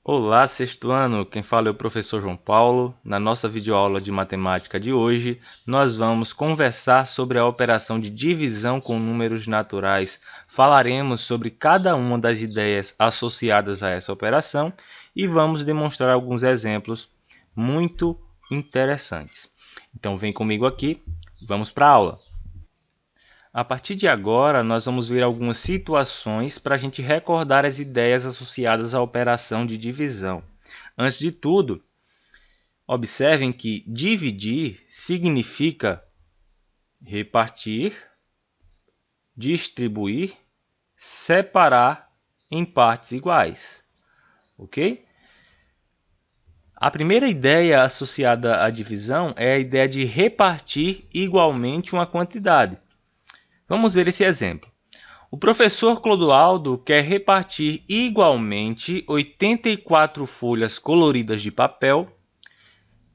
Olá, sexto ano, quem fala é o professor João Paulo. Na nossa videoaula de matemática de hoje, nós vamos conversar sobre a operação de divisão com números naturais. Falaremos sobre cada uma das ideias associadas a essa operação e vamos demonstrar alguns exemplos muito interessantes. Então vem comigo aqui, vamos para a aula. A partir de agora, nós vamos ver algumas situações para a gente recordar as ideias associadas à operação de divisão. Antes de tudo, observem que dividir significa repartir, distribuir, separar em partes iguais, ok? A primeira ideia associada à divisão é a ideia de repartir igualmente uma quantidade. Vamos ver esse exemplo. O professor Clodoaldo quer repartir igualmente 84 folhas coloridas de papel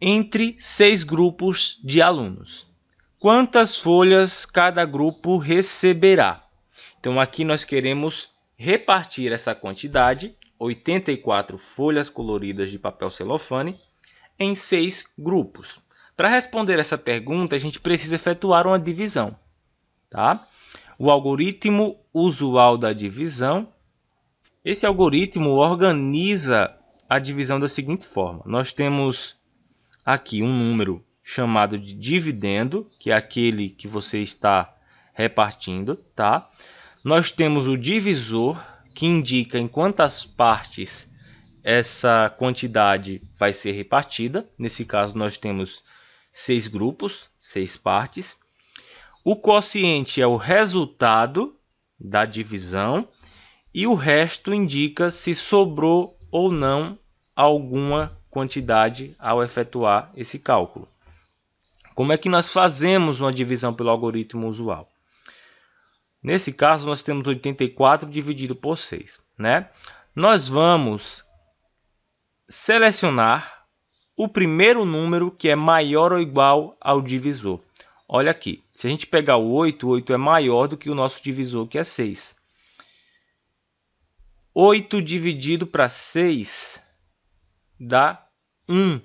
entre 6 grupos de alunos. Quantas folhas cada grupo receberá? Então, aqui nós queremos repartir essa quantidade, 84 folhas coloridas de papel celofane, em 6 grupos. Para responder essa pergunta, a gente precisa efetuar uma divisão, tá? O algoritmo usual da divisão. Esse algoritmo organiza a divisão da seguinte forma. Nós temos aqui um número chamado de dividendo, que é aquele que você está repartindo, tá? Nós temos o divisor, que indica em quantas partes essa quantidade vai ser repartida. Nesse caso, nós temos 6 grupos, 6 partes. O quociente é o resultado da divisão e o resto indica se sobrou ou não alguma quantidade ao efetuar esse cálculo. Como é que nós fazemos uma divisão pelo algoritmo usual? Nesse caso, nós temos 84 dividido por 6, né? Nós vamos selecionar o primeiro número que é maior ou igual ao divisor. Olha aqui, se a gente pegar o 8 é maior do que o nosso divisor, que é 6. 8 dividido para 6 dá 1.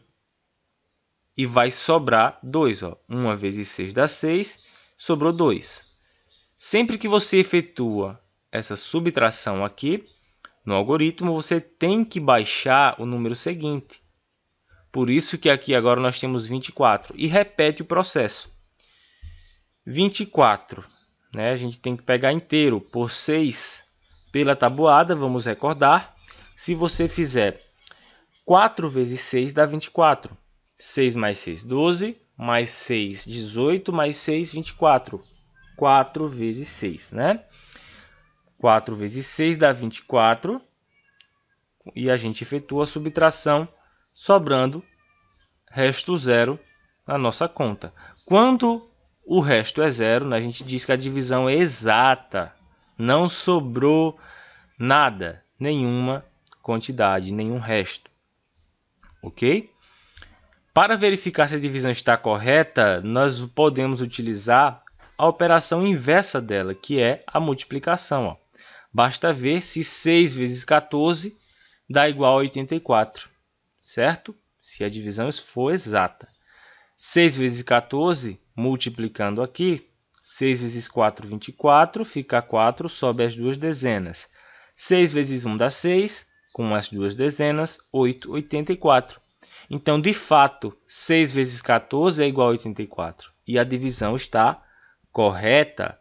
E vai sobrar 2. 1 vezes 6 dá 6, sobrou 2. Sempre que você efetua essa subtração aqui, no algoritmo, você tem que baixar o número seguinte. Por isso que aqui agora nós temos 24. E repete o processo. 24, né? A gente tem que pegar inteiro por 6 pela tabuada, vamos recordar. Se você fizer 4 vezes 6 dá 24. 6 mais 6, 12, mais 6, 18, mais 6, 24. 4 vezes 6, né? 4 vezes 6 dá 24. E a gente efetua a subtração, sobrando resto zero na nossa conta. Quando o resto é zero, né? A gente diz que a divisão é exata. Não sobrou nada, nenhuma quantidade, nenhum resto. Ok? Para verificar se a divisão está correta, nós podemos utilizar a operação inversa dela, que é a multiplicação. Basta ver se 6 vezes 14 dá igual a 84, certo? Se a divisão for exata. 6 vezes 14, multiplicando aqui, 6 vezes 4, 24, fica 4, sobe as duas dezenas. 6 vezes 1 dá 6, com as duas dezenas, 8, 84. Então, de fato, 6 vezes 14 é igual a 84. E a divisão está correta.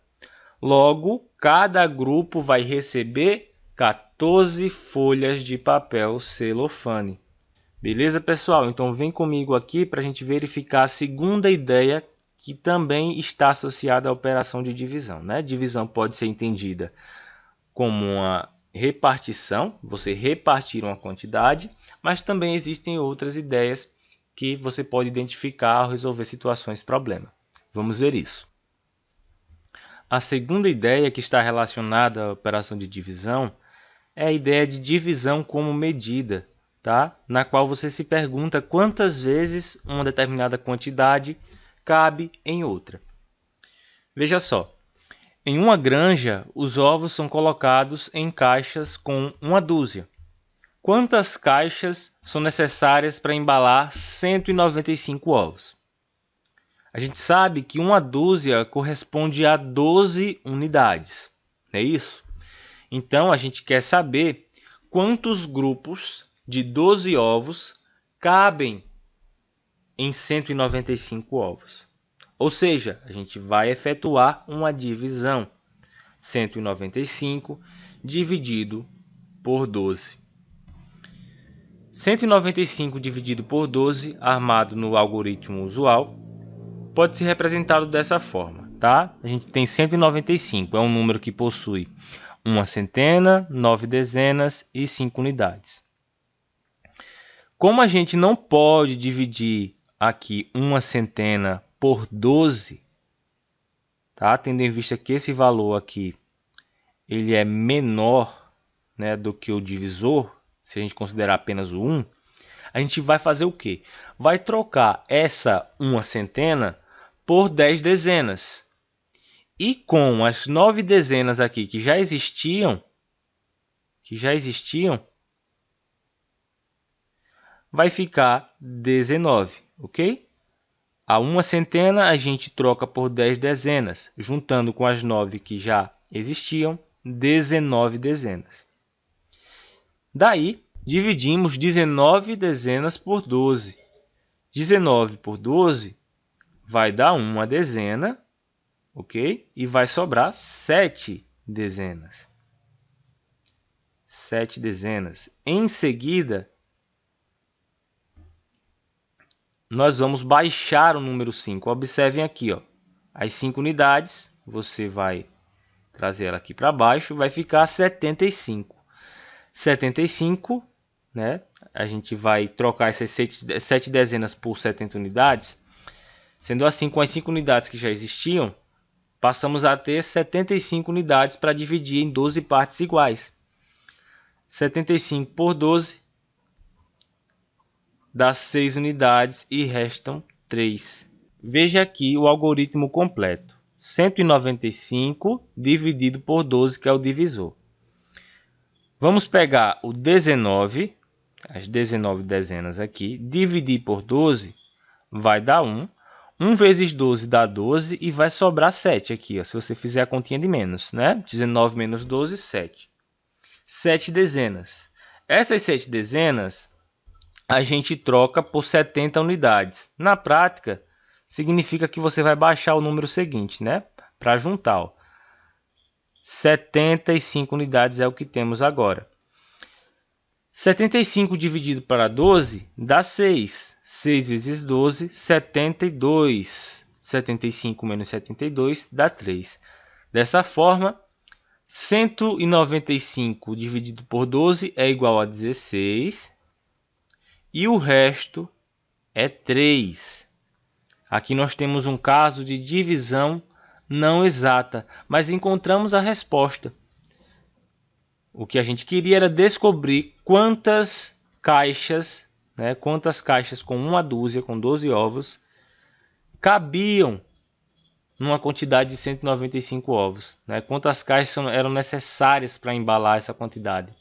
Logo, cada grupo vai receber 14 folhas de papel celofane. Beleza, pessoal? Então, vem comigo aqui para a gente verificar a segunda ideia que também está associada à operação de divisão, né? Divisão pode ser entendida como uma repartição, você repartir uma quantidade, mas também existem outras ideias que você pode identificar ao resolver situações problema. Vamos ver isso. A segunda ideia que está relacionada à operação de divisão é a ideia de divisão como medida, tá? Na qual você se pergunta quantas vezes uma determinada quantidade cabe em outra. Veja só, em uma granja, os ovos são colocados em caixas com uma dúzia. Quantas caixas são necessárias para embalar 195 ovos? A gente sabe que uma dúzia corresponde a 12 unidades, não é isso? Então, a gente quer saber quantos grupos de 12 ovos cabem em 195 ovos. Ou seja, a gente vai efetuar uma divisão. 195 dividido por 12. 195 dividido por 12, armado no algoritmo usual, pode ser representado dessa forma, tá? A gente tem 195, é um número que possui uma centena, 9 dezenas e 5 unidades. Como a gente não pode dividir aqui uma centena por 12, tá? Tendo em vista que esse valor aqui ele é menor, né, do que o divisor, se a gente considerar apenas o 1, a gente vai fazer o quê? Vai trocar essa uma centena por 10 dezenas. E com as 9 dezenas aqui que já existiam, vai ficar 19, ok? A uma centena a gente troca por 10 dezenas, juntando com as 9 que já existiam, 19 dezenas. Daí, dividimos 19 dezenas por 12. 19 por 12 vai dar uma dezena, ok? E vai sobrar 7 dezenas. 7 dezenas. Em seguida, nós vamos baixar o número 5. Observem aqui, ó, as 5 unidades, você vai trazer ela aqui para baixo, vai ficar 75. 75, né? A gente vai trocar essas 7 dezenas por 70 unidades. Sendo assim, com as 5 unidades que já existiam, passamos a ter 75 unidades para dividir em 12 partes iguais. 75 por 12 dá 6 unidades e restam 3. Veja aqui o algoritmo completo. 195 dividido por 12, que é o divisor. Vamos pegar o 19, as 19 dezenas aqui, dividir por 12, vai dar 1. 1 vezes 12 dá 12 e vai sobrar 7 aqui, ó, se você fizer a continha de menos, né? 19 menos 12, 7. 7 dezenas. Essas 7 dezenas a gente troca por 70 unidades. Na prática, significa que você vai baixar o número seguinte, né? Para juntar, ó. 75 unidades é o que temos agora. 75 dividido para 12 dá 6. 6 vezes 12, 72. 75 menos 72 dá 3. Dessa forma, 195 dividido por 12 é igual a 16. E o resto é 3. Aqui nós temos um caso de divisão não exata, mas encontramos a resposta. O que a gente queria era descobrir quantas caixas, né, quantas caixas com uma dúzia, com 12 ovos, cabiam numa quantidade de 195 ovos. Né? Quantas caixas eram necessárias para embalar essa quantidade.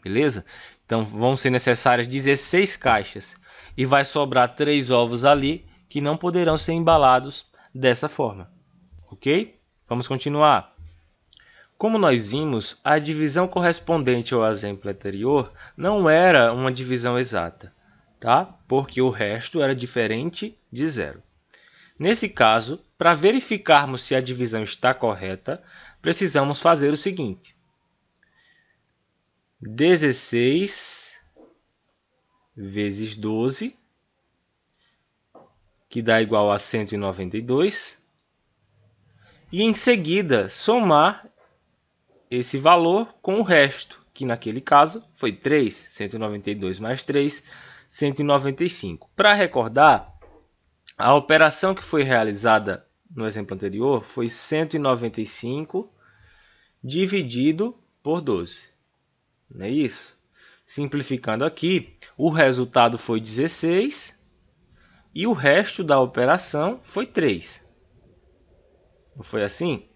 Beleza? Então vão ser necessárias 16 caixas e vai sobrar 3 ovos ali que não poderão ser embalados dessa forma. Ok? Vamos continuar. Como nós vimos, a divisão correspondente ao exemplo anterior não era uma divisão exata, tá? Porque o resto era diferente de zero. Nesse caso, para verificarmos se a divisão está correta, precisamos fazer o seguinte. 16 vezes 12, que dá igual a 192. E em seguida, somar esse valor com o resto, que naquele caso foi 3. 192 mais 3, 195. Para recordar, a operação que foi realizada no exemplo anterior foi 195 dividido por 12. Não é isso? Simplificando aqui, o resultado foi 16 e o resto da operação foi 3. Não foi assim?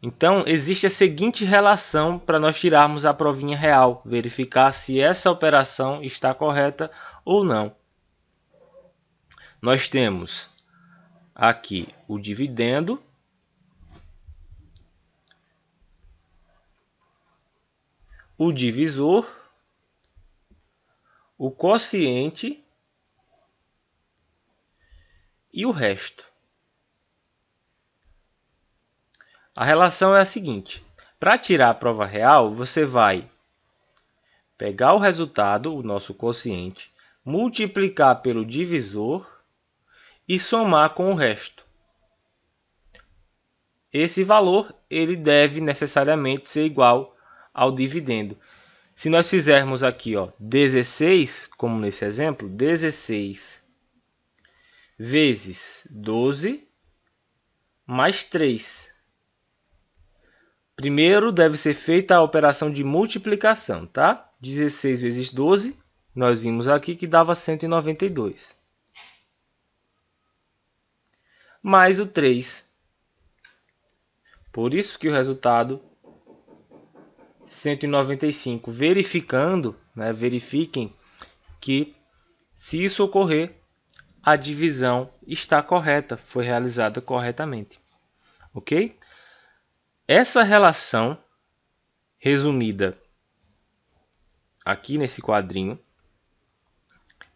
Então, existe a seguinte relação para nós tirarmos a provinha real, verificar se essa operação está correta ou não. Nós temos aqui o dividendo, o divisor, o quociente e o resto. A relação é a seguinte: para tirar a prova real, você vai pegar o resultado, o nosso quociente, multiplicar pelo divisor e somar com o resto. Esse valor ele deve necessariamente ser igual ao dividendo. Se nós fizermos aqui 16, como nesse exemplo, 16 vezes 12 mais 3. Primeiro deve ser feita a operação de multiplicação, tá? 16 vezes 12, nós vimos aqui que dava 192. Mais o 3. Por isso que o resultado 195. Verificando, verifiquem que se isso ocorrer, a divisão está correta, foi realizada corretamente. Ok? Essa relação, resumida aqui nesse quadrinho,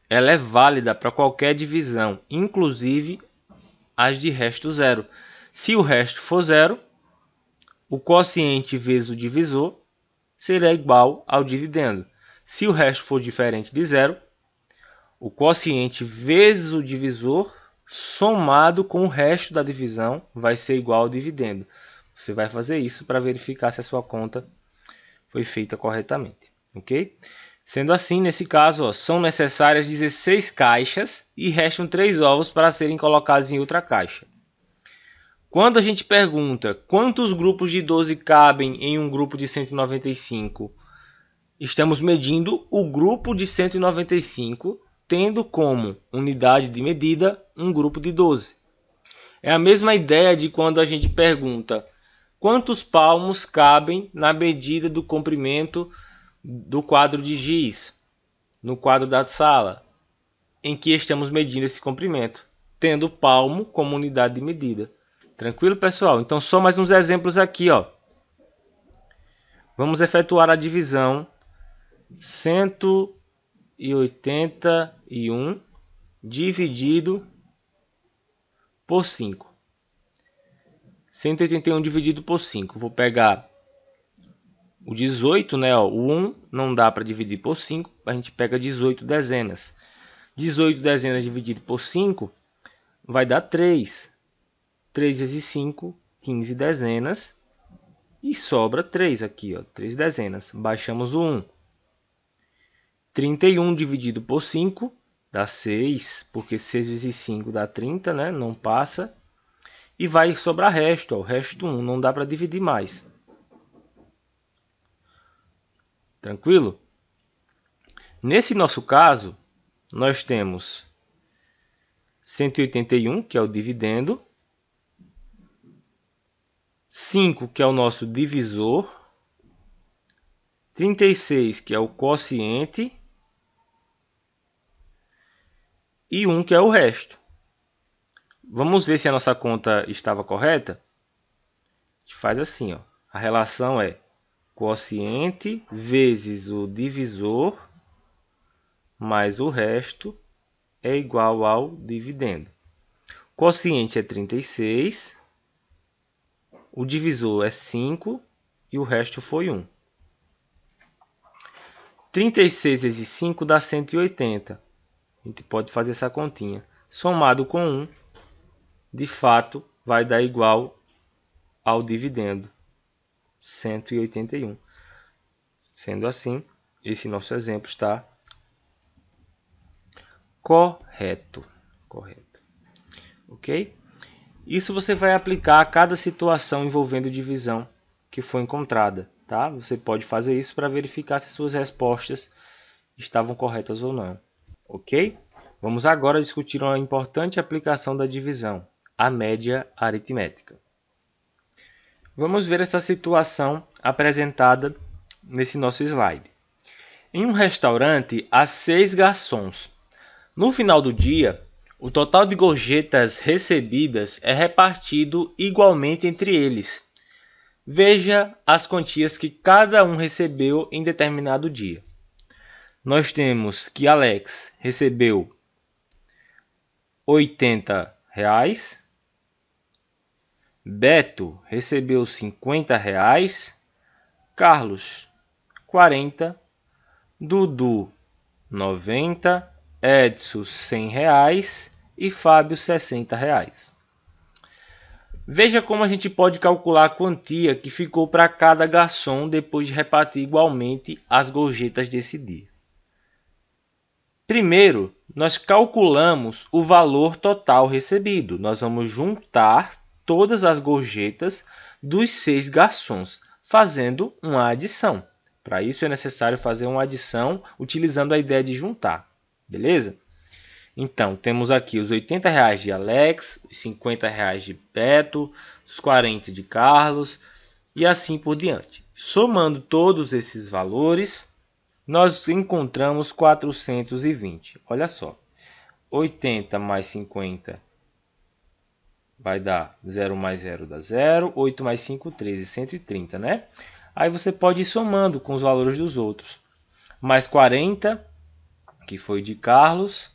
ela é válida para qualquer divisão, inclusive as de resto zero. Se o resto for zero, o quociente vezes o divisor será igual ao dividendo. Se o resto for diferente de zero, o quociente vezes o divisor somado com o resto da divisão vai ser igual ao dividendo. Você vai fazer isso para verificar se a sua conta foi feita corretamente, ok? Sendo assim, nesse caso, são necessárias 16 caixas e restam 3 ovos para serem colocados em outra caixa. Quando a gente pergunta quantos grupos de 12 cabem em um grupo de 195, estamos medindo o grupo de 195, tendo como unidade de medida um grupo de 12. É a mesma ideia de quando a gente pergunta quantos palmos cabem na medida do comprimento do quadro de giz, no quadro da sala, em que estamos medindo esse comprimento, tendo palmo como unidade de medida. Tranquilo, pessoal? Então, só mais uns exemplos aqui. Vamos efetuar a divisão 181 dividido por 5. 181 dividido por 5. Vou pegar o 18, o 1 não dá para dividir por 5, a gente pega 18 dezenas. 18 dezenas dividido por 5 vai dar 3. 3 vezes 5, 15 dezenas. E sobra 3 aqui, 3 dezenas. Baixamos o 1. 31 dividido por 5 dá 6, porque 6 vezes 5 dá 30, não passa. E vai sobrar resto, o resto 1, não dá para dividir mais. Tranquilo? Nesse nosso caso, nós temos 181, que é o dividendo, 5, que é o nosso divisor, 36, que é o quociente, e 1, que é o resto. Vamos ver se a nossa conta estava correta? A gente faz assim, a relação é quociente vezes o divisor mais o resto é igual ao dividendo. Quociente é 36, o divisor é 5 e o resto foi 1. 36 vezes 5 dá 180. A gente pode fazer essa continha. Somado com 1, de fato, vai dar igual ao dividendo, 181. Sendo assim, esse nosso exemplo está correto. Ok? Isso você vai aplicar a cada situação envolvendo divisão que foi encontrada, tá? Você pode fazer isso para verificar se suas respostas estavam corretas ou não. Ok? Vamos agora discutir uma importante aplicação da divisão, a média aritmética. Vamos ver essa situação apresentada nesse nosso slide. Em um restaurante, há 6 garçons. No final do dia, o total de gorjetas recebidas é repartido igualmente entre eles. Veja as quantias que cada um recebeu em determinado dia. Nós temos que Alex recebeu R$ 80, Beto recebeu R$ 50, Carlos 40, Dudu 90, Edson R$ 100 e Fábio R$ 60. Veja como a gente pode calcular a quantia que ficou para cada garçom depois de repartir igualmente as gorjetas desse dia. Primeiro, nós calculamos o valor total recebido. Nós vamos juntar todas as gorjetas dos 6 garçons, fazendo uma adição. Para isso é necessário fazer uma adição utilizando a ideia de juntar. Beleza? Então, temos aqui os R$ 80 de Alex, os R$ 50 de Beto, os 40 de Carlos e assim por diante. Somando todos esses valores, nós encontramos 420. Olha só, 80 mais 50 vai dar 0 mais 0 dá 0, 8 mais 5, 13, 130, né? Aí você pode ir somando com os valores dos outros. Mais 40, que foi de Carlos.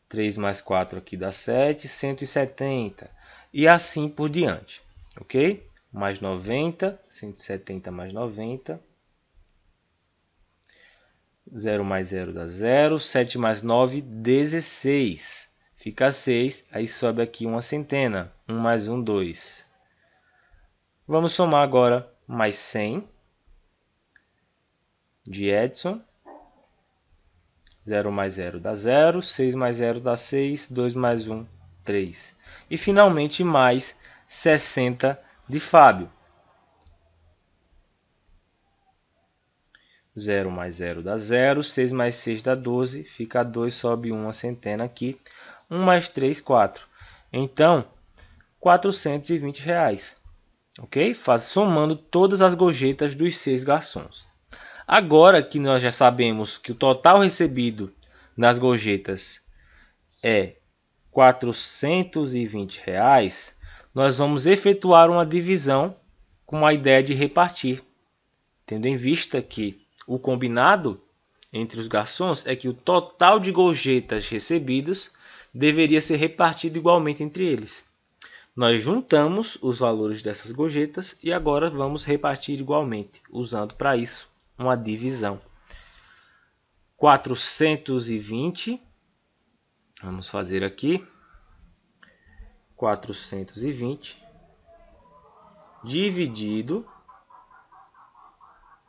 3 mais 4 aqui dá 7, 170. E assim por diante, ok? Mais 90, 170 mais 90. 0 mais 0 dá 0, 7 mais 9, 16. Fica 6, aí sobe aqui uma centena. 1 mais 1, 2. Vamos somar agora mais 100 de Edson. 0 mais 0 dá 0, 6 mais 0 dá 6, 2 mais 1, 3. E finalmente mais 60 de Fábio. 0 mais 0 dá 0, 6 mais 6 dá 12, fica 2, sobe uma centena aqui. 1 mais 3, 4. Então, R$ 420. Ok? Somando todas as gorjetas dos 6 garçons. Agora que nós já sabemos que o total recebido nas gorjetas é R$ 420, nós vamos efetuar uma divisão com a ideia de repartir, tendo em vista que o combinado entre os garçons é que o total de gorjetas recebidas deveria ser repartido igualmente entre eles. Nós juntamos os valores dessas gorjetas e agora vamos repartir igualmente, usando para isso uma divisão. 420, vamos fazer aqui, 420 dividido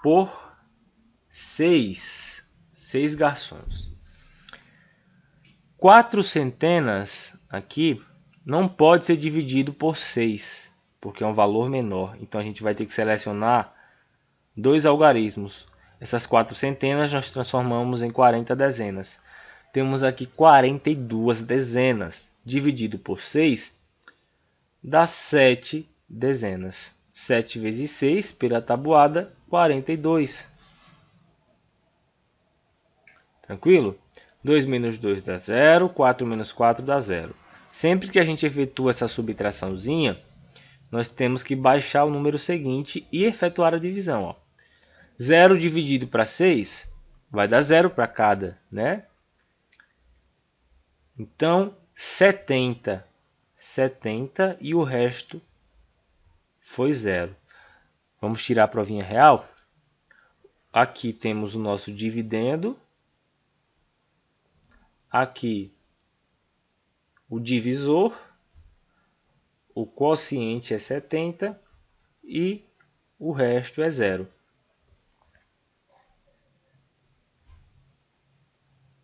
por 6 garçons. 4 centenas aqui não pode ser dividido por 6, porque é um valor menor. Então a gente vai ter que selecionar 2 algarismos. Essas 4 centenas nós transformamos em 40 dezenas. Temos aqui 42 dezenas. Dividido por 6 dá 7 dezenas. 7 vezes 6 pela tabuada, 42. Tranquilo? 2 menos 2 dá 0, 4 menos 4 dá 0. Sempre que a gente efetua essa subtraçãozinha, nós temos que baixar o número seguinte e efetuar a divisão. Ó. 0 dividido para 6 vai dar 0 para cada, né? Então, 70. 70 e o resto foi 0. Vamos tirar a provinha real? Aqui temos o nosso dividendo. Aqui o divisor, o quociente é 70 e o resto é 0.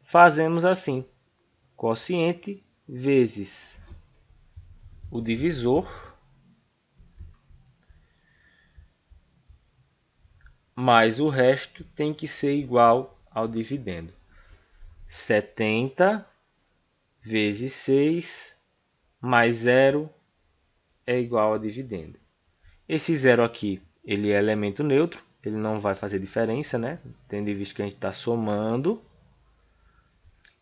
Fazemos assim, quociente vezes o divisor mais o resto tem que ser igual ao dividendo. 70 vezes 6 mais 0 é igual a dividendo. Esse zero aqui, ele é elemento neutro, ele não vai fazer diferença, né? Tendo em vista que a gente está somando.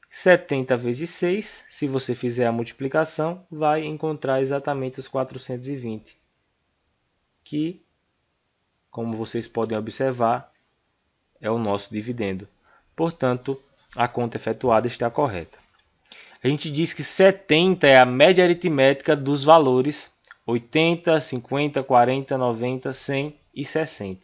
70 vezes 6, se você fizer a multiplicação, vai encontrar exatamente os 420, que, como vocês podem observar, é o nosso dividendo. Portanto, a conta efetuada está correta. A gente diz que 70 é a média aritmética dos valores 80, 50, 40, 90, 100 e 60.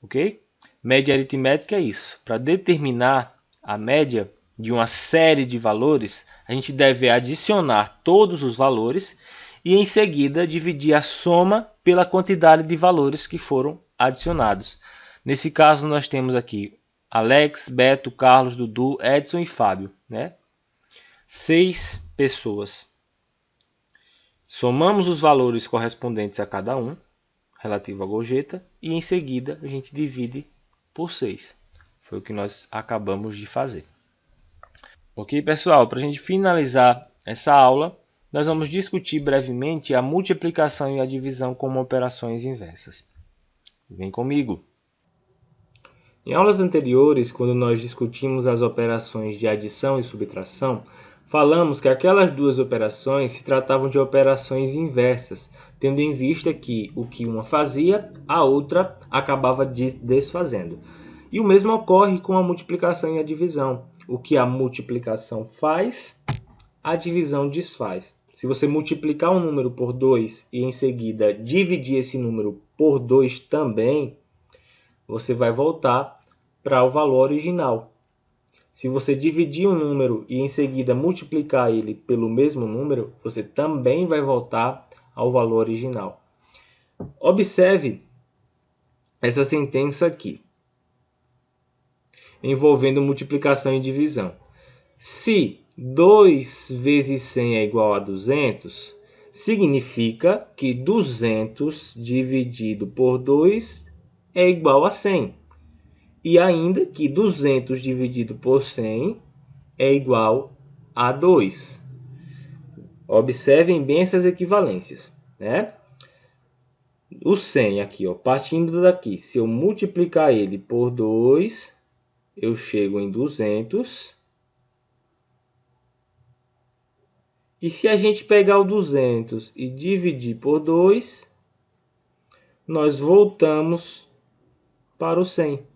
Ok? Média aritmética é isso. Para determinar a média de uma série de valores, a gente deve adicionar todos os valores e em seguida dividir a soma pela quantidade de valores que foram adicionados. Nesse caso nós temos aqui Alex, Beto, Carlos, Dudu, Edson e Fábio, né? 6 pessoas. Somamos os valores correspondentes a cada um, relativo à gorjeta, e em seguida a gente divide por 6. Foi o que nós acabamos de fazer. Ok, pessoal? Para a gente finalizar essa aula, nós vamos discutir brevemente a multiplicação e a divisão como operações inversas. Vem comigo! Em aulas anteriores, quando nós discutimos as operações de adição e subtração, falamos que aquelas duas operações se tratavam de operações inversas, tendo em vista que o que uma fazia, a outra acabava desfazendo. E o mesmo ocorre com a multiplicação e a divisão. O que a multiplicação faz, a divisão desfaz. Se você multiplicar um número por 2 e em seguida dividir esse número por 2 também, você vai voltar para o valor original. Se você dividir um número e em seguida multiplicar ele pelo mesmo número, você também vai voltar ao valor original. Observe essa sentença aqui, envolvendo multiplicação e divisão. Se 2 vezes 100 é igual a 200, significa que 200 dividido por 2 é igual a 100. E ainda que 200 dividido por 100 é igual a 2. Observem bem essas equivalências, né? O 100 aqui, ó, partindo daqui, se eu multiplicar ele por 2, eu chego em 200. E se a gente pegar o 200 e dividir por 2, nós voltamos para o 100.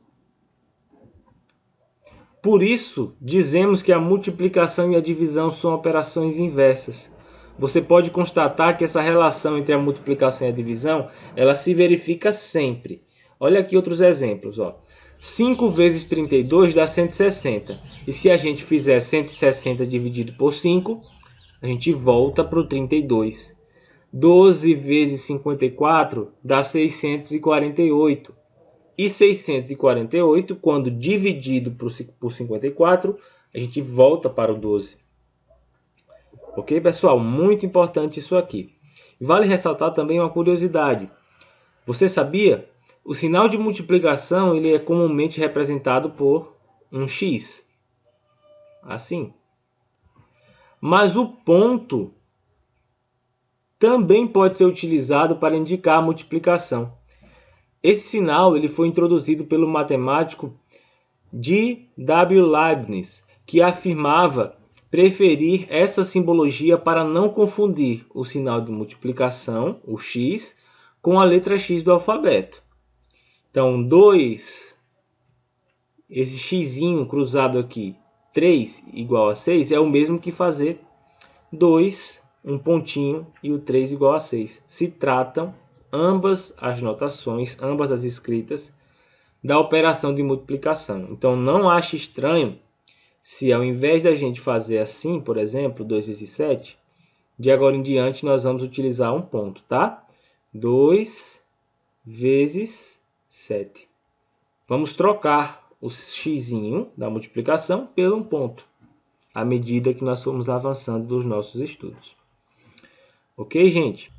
Por isso, dizemos que a multiplicação e a divisão são operações inversas. Você pode constatar que essa relação entre a multiplicação e a divisão, ela se verifica sempre. Olha aqui outros exemplos. Ó. 5 vezes 32 dá 160. E se a gente fizer 160 dividido por 5, a gente volta para o 32. 12 vezes 54 dá 648. E 648, quando dividido por 54, a gente volta para o 12. Ok, pessoal? Muito importante isso aqui. Vale ressaltar também uma curiosidade. Você sabia? O sinal de multiplicação ele é comumente representado por um x. Assim. Mas o ponto também pode ser utilizado para indicar a multiplicação. Esse sinal ele foi introduzido pelo matemático G. W. Leibniz, que afirmava preferir essa simbologia para não confundir o sinal de multiplicação, o x, com a letra x do alfabeto. Então, 2, esse x cruzado aqui, 3 igual a 6, é o mesmo que fazer 2, um pontinho, e o 3 igual a 6. Se tratam ambas as notações, ambas as escritas, da operação de multiplicação. Então, não ache estranho se ao invés da gente fazer assim, por exemplo, 2 vezes 7, de agora em diante nós vamos utilizar um ponto, tá? 2 vezes 7. Vamos trocar o x da multiplicação pelo um ponto, à medida que nós formos avançando dos nossos estudos. Ok, gente?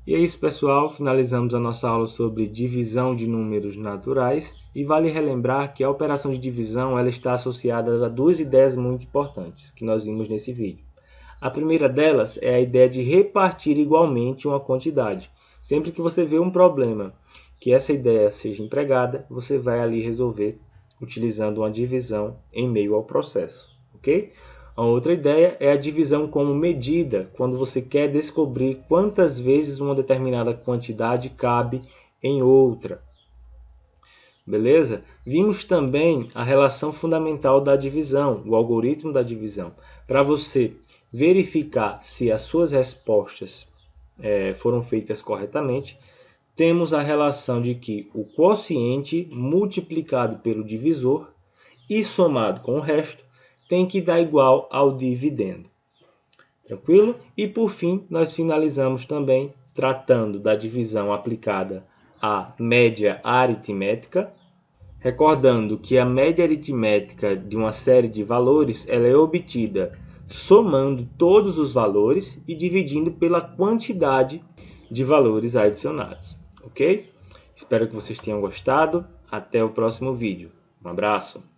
E é isso, pessoal. Finalizamos a nossa aula sobre divisão de números naturais. E vale relembrar que a operação de divisão ela está associada a duas ideias muito importantes que nós vimos nesse vídeo. A primeira delas é a ideia de repartir igualmente uma quantidade. Sempre que você vê um problema que essa ideia seja empregada, você vai ali resolver utilizando uma divisão em meio ao processo, ok? A outra ideia é a divisão como medida, quando você quer descobrir quantas vezes uma determinada quantidade cabe em outra. Beleza? Vimos também a relação fundamental da divisão, o algoritmo da divisão, para você verificar se as suas respostas foram feitas corretamente. Temos a relação de que o quociente multiplicado pelo divisor e somado com o resto tem que dar igual ao dividendo. Tranquilo? E por fim, nós finalizamos também tratando da divisão aplicada à média aritmética, recordando que a média aritmética de uma série de valores ela é obtida somando todos os valores e dividindo pela quantidade de valores adicionados. Ok? Espero que vocês tenham gostado. Até o próximo vídeo. Um abraço.